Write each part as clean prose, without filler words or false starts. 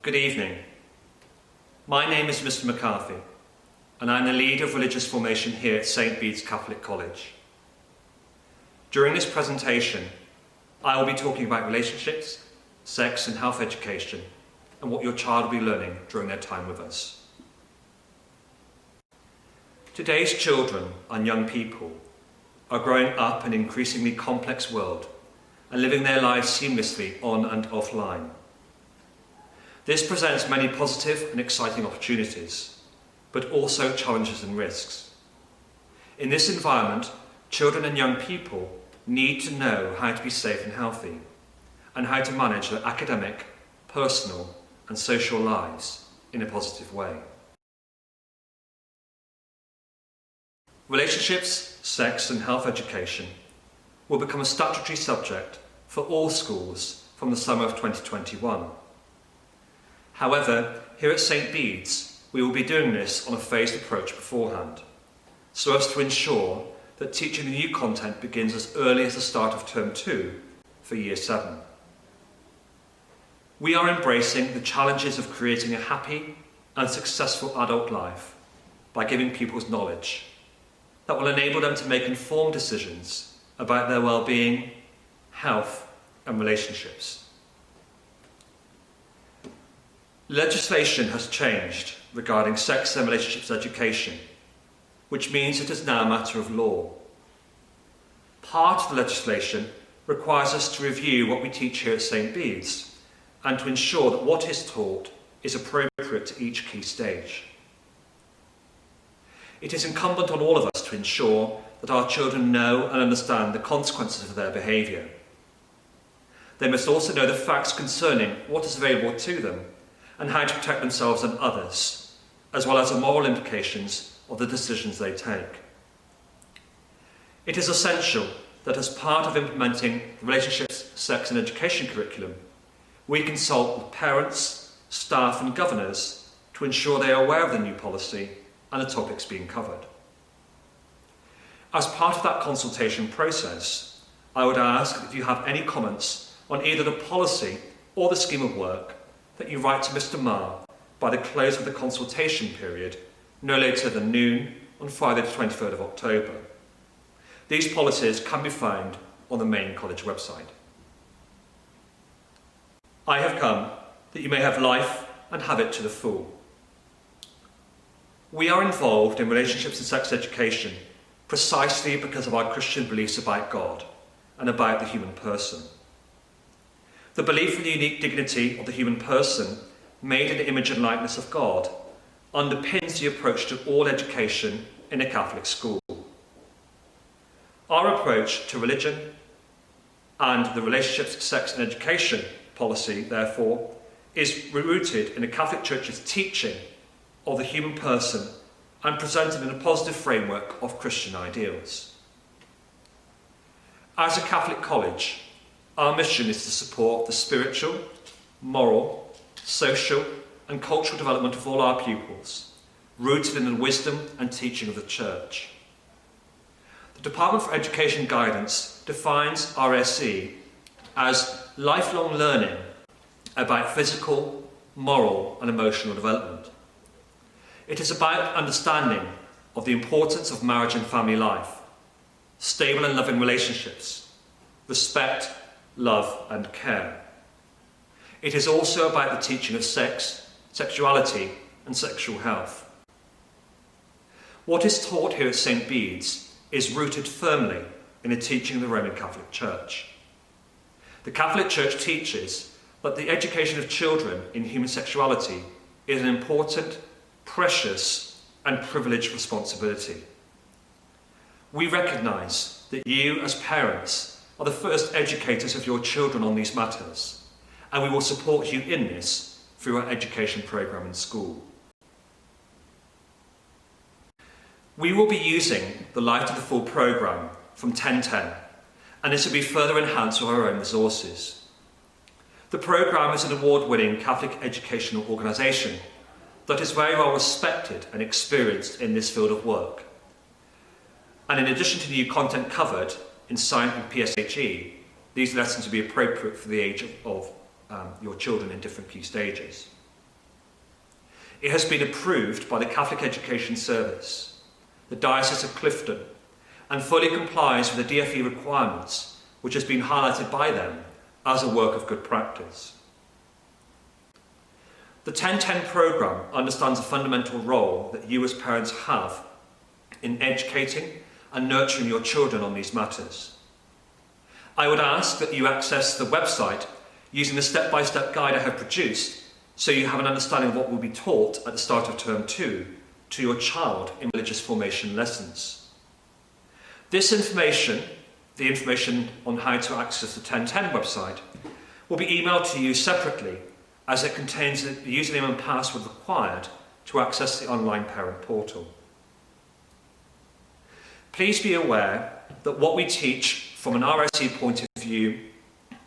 Good evening. My name is Mr. McCarthy, and I'm the lead of religious formation here at St. Bede's Catholic College. During this presentation, I will be talking about relationships, sex and health education, and what your child will be learning during their time with us. Today's children and young people are growing up in an increasingly complex world and living their lives seamlessly on and offline. This presents many positive and exciting opportunities, but also challenges and risks. In this environment, children and young people need to know how to be safe and healthy, and how to manage their academic, personal, and social lives in a positive way. Relationships, sex, and health education will become a statutory subject for all schools from the summer of 2021. However, here at St. Bede's, we will be doing this on a phased approach beforehand, so as to ensure that teaching the new content begins as early as the start of Term 2 for Year 7. We are embracing the challenges of creating a happy and successful adult life by giving pupils knowledge that will enable them to make informed decisions about their well-being, health and relationships. Legislation has changed regarding sex and relationships education, which means it is now a matter of law. Part of the legislation requires us to review what we teach here at St. Bede's and to ensure that what is taught is appropriate to each key stage. It is incumbent on all of us to ensure that our children know and understand the consequences of their behaviour. They must also know the facts concerning what is available to them and how to protect themselves and others, as well as the moral implications of the decisions they take. It is essential that as part of implementing the relationships, sex and education curriculum, we consult with parents, staff and governors to ensure they are aware of the new policy and the topics being covered. As part of that consultation process, I would ask if you have any comments on either the policy or the scheme of work that you write to Mr. Marr by the close of the consultation period, no later than noon on Friday the 23rd of October. These policies can be found on the main college website. I have come that you may have life and have it to the full. We are involved in relationships and sex education precisely because of our Christian beliefs about God and about the human person. The belief in the unique dignity of the human person, made in the image and likeness of God, underpins the approach to all education in a Catholic school. Our approach to religion and the relationships, sex and education policy, therefore, is rooted in the Catholic Church's teaching of the human person and presented in a positive framework of Christian ideals. As a Catholic college, our mission is to support the spiritual, moral, social and cultural development of all our pupils, rooted in the wisdom and teaching of the Church. The Department for Education Guidance defines RSE as lifelong learning about physical, moral and emotional development. It is about understanding of the importance of marriage and family life, stable and loving relationships, respect, love and care. It is also about the teaching of sex, sexuality and sexual health. What is taught here at St. Bede's is rooted firmly in the teaching of the Roman Catholic Church. The Catholic Church teaches that the education of children in human sexuality is an important, precious and privileged responsibility. We recognise that you as parents are the first educators of your children on these matters, and we will support you in this through our education programme in school. We will be using the Life to the Full programme from 1010, and this will be further enhanced with our own resources. The programme is an award-winning Catholic educational organisation that is very well respected and experienced in this field of work. And in addition to new content covered in science and PSHE, these lessons will be appropriate for the age of your children in different key stages. It has been approved by the Catholic Education Service, the Diocese of Clifton, and fully complies with the DFE requirements, which has been highlighted by them as a work of good practice. The 10-10 programme understands the fundamental role that you as parents have in educating and nurturing your children on these matters. I would ask that you access the website using the step-by-step guide I have produced so you have an understanding of what will be taught at the start of Term 2 to your child in religious formation lessons. This information, the information on how to access the 1010 website, will be emailed to you separately as it contains the username and password required to access the online parent portal. Please be aware that what we teach from an RSE point of view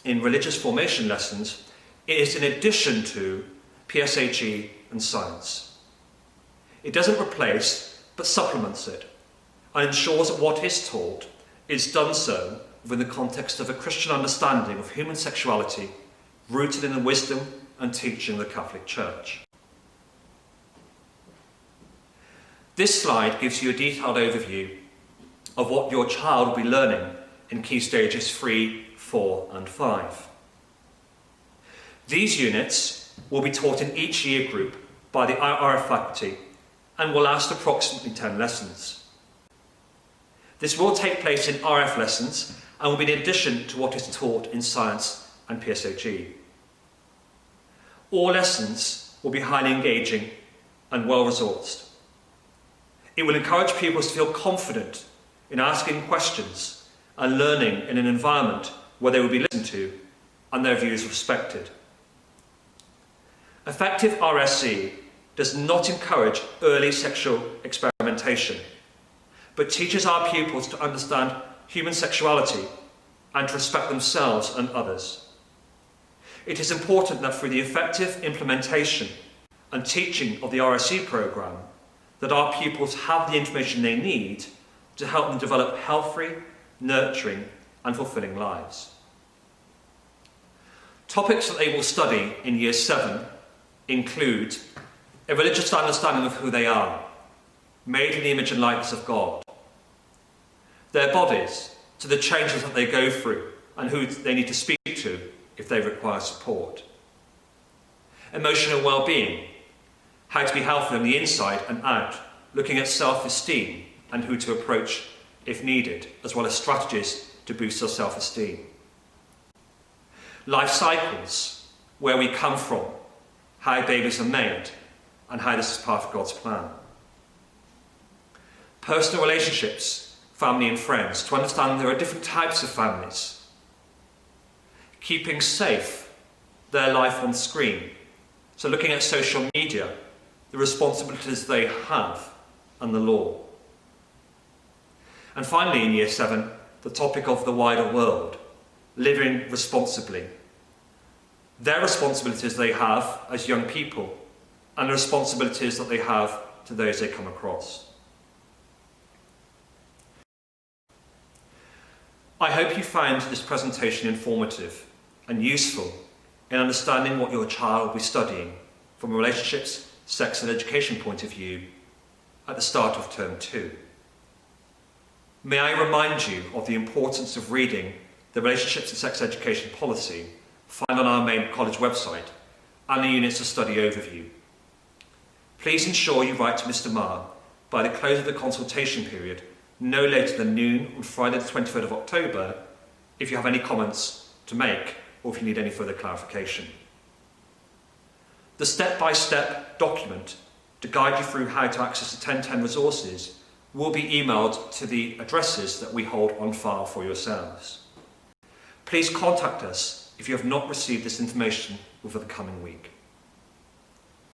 in religious formation lessons is in addition to PSHE and science. It doesn't replace, but supplements it, and ensures that what is taught is done so within the context of a Christian understanding of human sexuality rooted in the wisdom and teaching of the Catholic Church. This slide gives you a detailed overview of what your child will be learning in key stages 3, 4 and 5. These units will be taught in each year group by the RF faculty and will last approximately 10 lessons. This will take place in RF lessons and will be in addition to what is taught in science and PSHE. All lessons will be highly engaging and well-resourced. It will encourage pupils to feel confident in asking questions and learning in an environment where they will be listened to and their views respected. Effective RSE does not encourage early sexual experimentation, but teaches our pupils to understand human sexuality and to respect themselves and others. It is important that through the effective implementation and teaching of the RSE programme, that our pupils have the information they need to help them develop healthy, nurturing and fulfilling lives. Topics that they will study in Year 7 include a religious understanding of who they are, made in the image and likeness of God, their bodies, to the changes that they go through and who they need to speak to if they require support, emotional well-being, how to be healthy on the inside and out, looking at self-esteem and who to approach if needed, as well as strategies to boost our self-esteem. Life cycles, where we come from, how babies are made, and how this is part of God's plan. Personal relationships, family and friends, to understand there are different types of families. Keeping safe, their life on screen, so looking at social media, the responsibilities they have, and the law. And finally, in Year 7, the topic of the wider world, living responsibly. Their responsibilities they have as young people and the responsibilities that they have to those they come across. I hope you found this presentation informative and useful in understanding what your child will be studying from a relationships, sex and education point of view at the start of Term 2. May I remind you of the importance of reading the Relationships and Sex Education Policy found on our main college website and the Units of Study overview. Please ensure you write to Mr. Marr by the close of the consultation period no later than noon on Friday the 23rd of October if you have any comments to make or if you need any further clarification. The step-by-step document to guide you through how to access the 1010 resources will be emailed to the addresses that we hold on file for yourselves. Please contact us if you have not received this information over the coming week.